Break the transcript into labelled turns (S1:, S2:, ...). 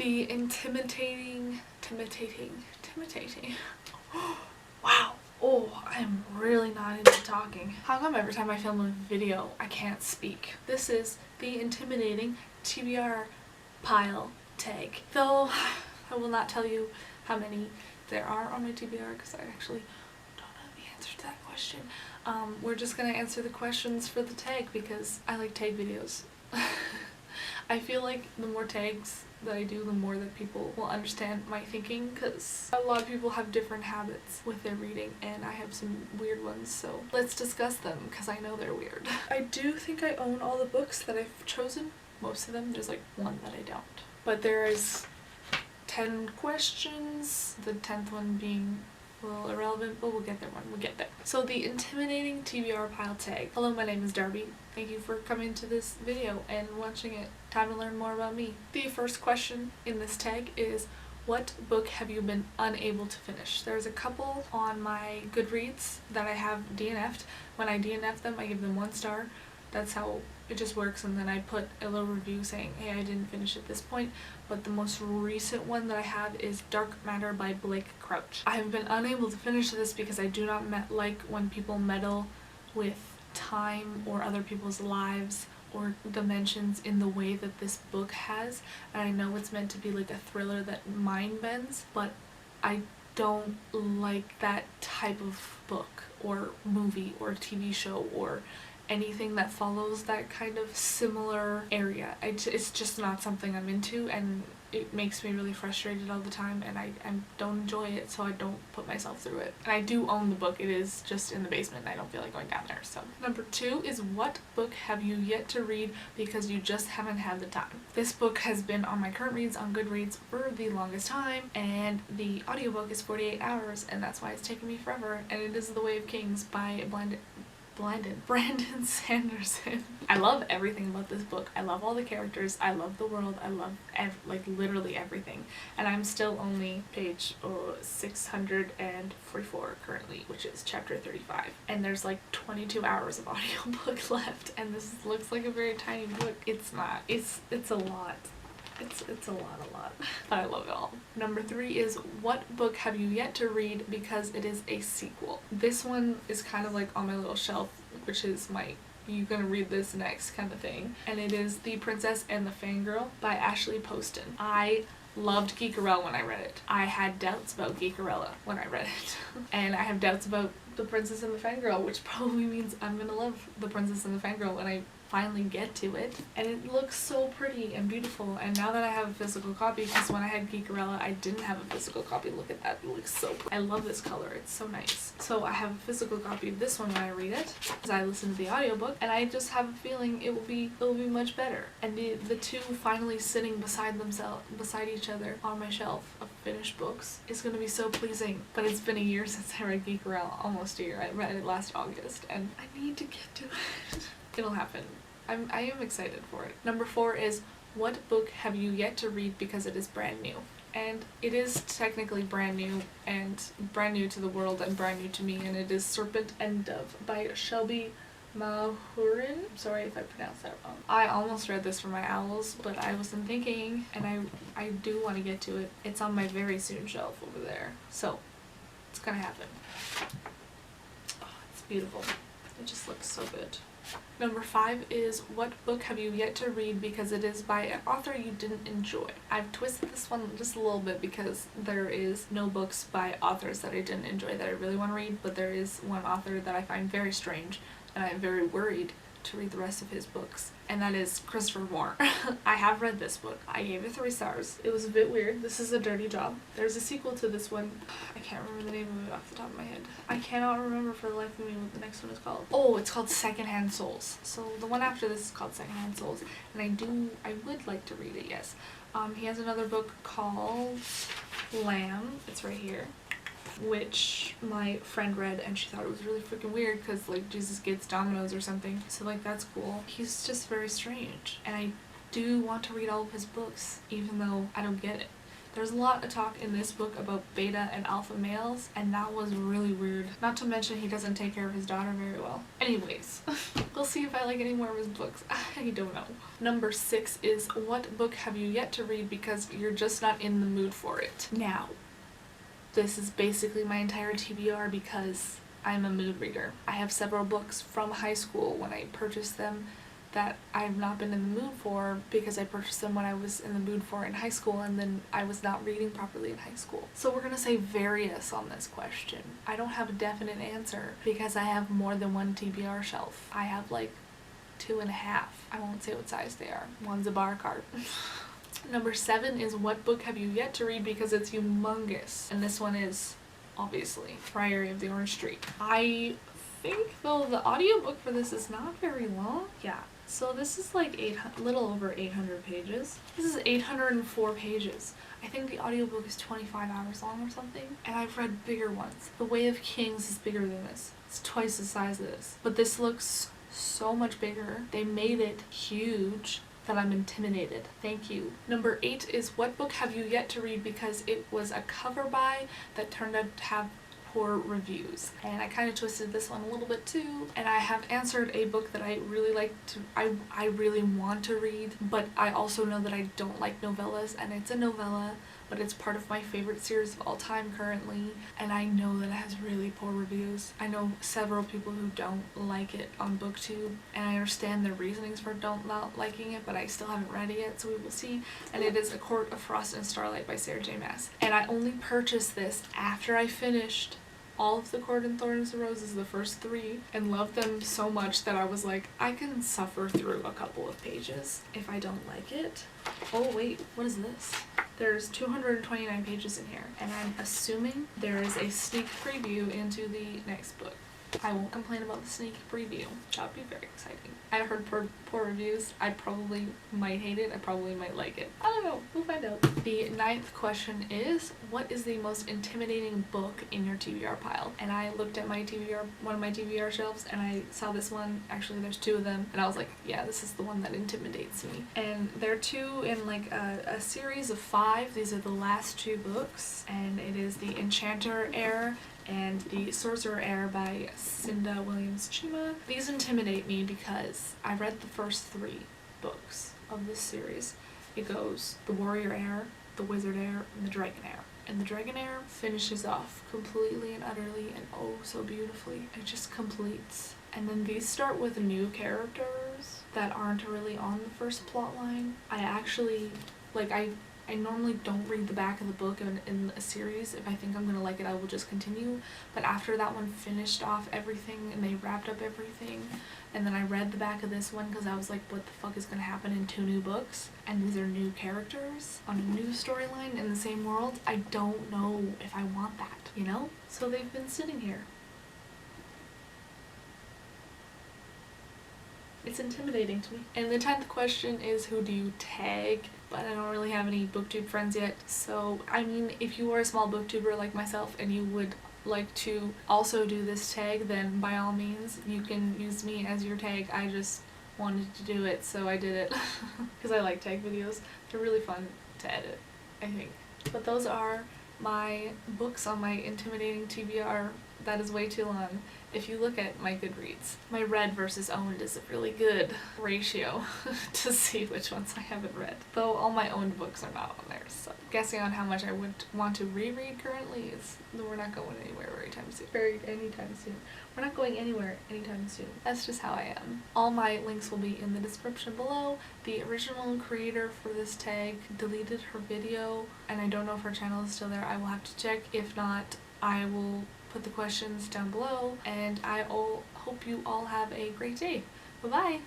S1: The intimidating. Wow. Oh, I'm really not into talking. How come every time I film a video, I can't speak? This is the Intimidating TBR Pile Tag. Though, I will not tell you how many there are on my TBR because I actually don't know the answer to that question. We're just gonna answer the questions for the tag because I like tag videos. I feel like the more tags that I do, the more that people will understand my thinking, because a lot of people have different habits with their reading and I have some weird ones, so let's discuss them because I know they're weird. I do think I own all the books that I've chosen. Most of them. There's like one that I don't. But there is 10 questions, the 10th one being a little irrelevant, but we'll get there when we get there. So the Intimidating TBR Pile Tag. Hello, my name is Darby. Thank you for coming to this video and watching it. Time to learn more about me. The first question in this tag is, what book have you been unable to finish? There's a couple on my Goodreads that I have DNF'd. When I DNF them, I give them 1 star. That's how it just works, and then I put a little review saying, hey, I didn't finish at this point. But the most recent one that I have is Dark Matter by Blake Crouch. I have been unable to finish this because I do not like when people meddle with time or other people's lives or dimensions in the way that this book has. And I know it's meant to be like a thriller that mind bends, but I don't like that type of book or movie or TV show or anything that follows that kind of similar area. It's just not something I'm into, and it makes me really frustrated all the time, and I don't enjoy it, so I don't put myself through it. And I do own the book. It is just in the basement and I don't feel like going down there. So number 2 is, what book have you yet to read because you just haven't had the time? This book has been on my current reads on Goodreads for the longest time, and the audiobook is 48 hours, and that's why it's taken me forever, and it is The Way of Kings by Brandon Sanderson. I love everything about this book. I love all the characters. I love the world. I love like literally everything. And I'm still only page 644 currently, which is chapter 35. And there's like 22 hours of audiobook left, and this looks like a very tiny book. It's not. It's a lot. It's a lot, but I love it all. Number 3 is, what book have you yet to read because it is a sequel? This one is kind of like on my little shelf, which is my you gonna read this next kind of thing, and it is The Princess and the Fangirl by Ashley Poston. I loved Geekerella when I read it. I had doubts about Geekerella when I read it, and I have doubts about The Princess and the Fangirl, which probably means I'm gonna love The Princess and the Fangirl when I finally get to it. And it looks so pretty and beautiful, and now that I have a physical copy, because when I had Geekerella I didn't have a physical copy. Look at that, it looks so pretty. I love this color, it's so nice. So I have a physical copy of this one when I read it, because I listen to the audiobook, and I just have a feeling it will be much better. And the two finally sitting beside each other on my shelf of finished books is going to be so pleasing. But it's been a year since I read Geekerella, almost a year. I read it last August, and I need to get to it. It'll happen. I am excited for it. Number 4 is, what book have you yet to read because it is brand new? And it is technically brand new, and brand new to the world and brand new to me, and it is Serpent End by Shelby Mahurin. I'm sorry if I pronounced that wrong. I almost read this for my owls, but I wasn't thinking, and I do want to get to it. It's on my very soon shelf over there, so it's gonna happen. Oh, it's beautiful. It just looks so good. Number 5 is, what book have you yet to read because it is by an author you didn't enjoy? I've twisted this one just a little bit because there is no books by authors that I didn't enjoy that I really want to read, but there is one author that I find very strange, and I'm very worried to read the rest of his books, and that is Christopher Moore. I have read this book. I gave it 3 stars. It was a bit weird. This is a dirty job. There's a sequel to this one. I can't remember the name of it off the top of my head. I cannot remember for the life of me what the next one is called. Oh, it's called Secondhand Souls. So the one after this is called Secondhand Souls, and I would like to read it, yes. He has another book called Lamb. It's right here, which my friend read, and she thought it was really freaking weird because like Jesus gets dominoes or something, so like that's cool. He's just very strange, and I do want to read all of his books even though I don't get it. There's a lot of talk in this book about beta and alpha males, and that was really weird. Not to mention he doesn't take care of his daughter very well. Anyways, we'll see if I like any more of his books. I don't know. Number 6 is what book have you yet to read because you're just not in the mood for it. Now, this is basically my entire TBR because I'm a mood reader. I have several books from high school when I purchased them that I've not been in the mood for because I purchased them when I was in the mood for in high school, and then I was not reading properly in high school. So we're gonna say various on this question. I don't have a definite answer because I have more than one TBR shelf. I have like 2.5. I won't say what size they are. One's a bar cart. Number 7 is what book have you yet to read because it's humongous? And this one is obviously Priory of the Overstreet. I think though the audiobook for this is not very long. Yeah. So this is like little over 800 pages. This is 804 pages. I think the audiobook is 25 hours long or something. And I've read bigger ones. The Way of Kings is bigger than this. It's twice the size of this. But this looks so much bigger. They made it huge that I'm intimidated. Thank you. Number 8 is what book have you yet to read because it was a cover buy that turned out to have poor reviews. And I kind of twisted this one a little bit too, and I have answered a book that I really like to I really want to read, but I also know that I don't like novellas, and it's a novella, but it's part of my favorite series of all time currently, and I know that it has really poor reviews. I know several people who don't like it on BookTube, and I understand their reasonings for not liking it, but I still haven't read it yet, so we will see. And it is A Court of Frost and Starlight by Sarah J. Maas. And I only purchased this after I finished all of The Court and Thorns and Roses, the first 3, and loved them so much that I was like, I can suffer through a couple of pages if I don't like it. Oh wait, what is this? There's 229 pages in here, and I'm assuming there is a sneak preview into the next book. I won't complain about the sneak preview. That would be very exciting. I heard poor reviews. I probably might hate it. I probably might like it. I don't know. We'll find out. The 9th question is, what is the most intimidating book in your TBR pile? And I looked at my one of my TBR shelves, and I saw this one. Actually, there's 2 of them, and I was like, yeah, this is the one that intimidates me. And they're 2 in like a series of 5. These are the last 2 books, and it is the Enchanter Heir and the Sorcerer Heir by Cinda Williams Chima. These intimidate me because I read the first 3 books of this series. It goes the Warrior Heir, the Wizard Heir, and the Dragon Heir. And the Dragon Heir finishes off completely and utterly and oh so beautifully. It just completes. And then these start with new characters that aren't really on the first plot line. I actually, like, I normally don't read the back of the book in a series. If I think I'm gonna like it, I will just continue. But after that one finished off everything and they wrapped up everything, and then I read the back of this one because I was like, what the fuck is gonna happen in 2 new books? And these are new characters on a new storyline in the same world. I don't know if I want that, you know? So they've been sitting here. It's intimidating to me. And the 10th question is, who do you tag? But I don't really have any booktube friends yet. So, I mean, if you are a small booktuber like myself and you would like to also do this tag, then by all means, you can use me as your tag. I just wanted to do it, so I did it. Because I like tag videos. They're really fun to edit, I think. But those are my books on my intimidating TBR. That is way too long. If you look at my Goodreads, my read versus owned is a really good ratio to see which ones I haven't read. Though all my owned books are not on there, so guessing on how much I would want to reread currently is, we're not going anywhere anytime soon. We're not going anywhere anytime soon. That's just how I am. All my links will be in the description below. The original creator for this tag deleted her video, and I don't know if her channel is still there. I will have to check. If not, I will put the questions down below, and I hope you all have a great day. Bye-bye!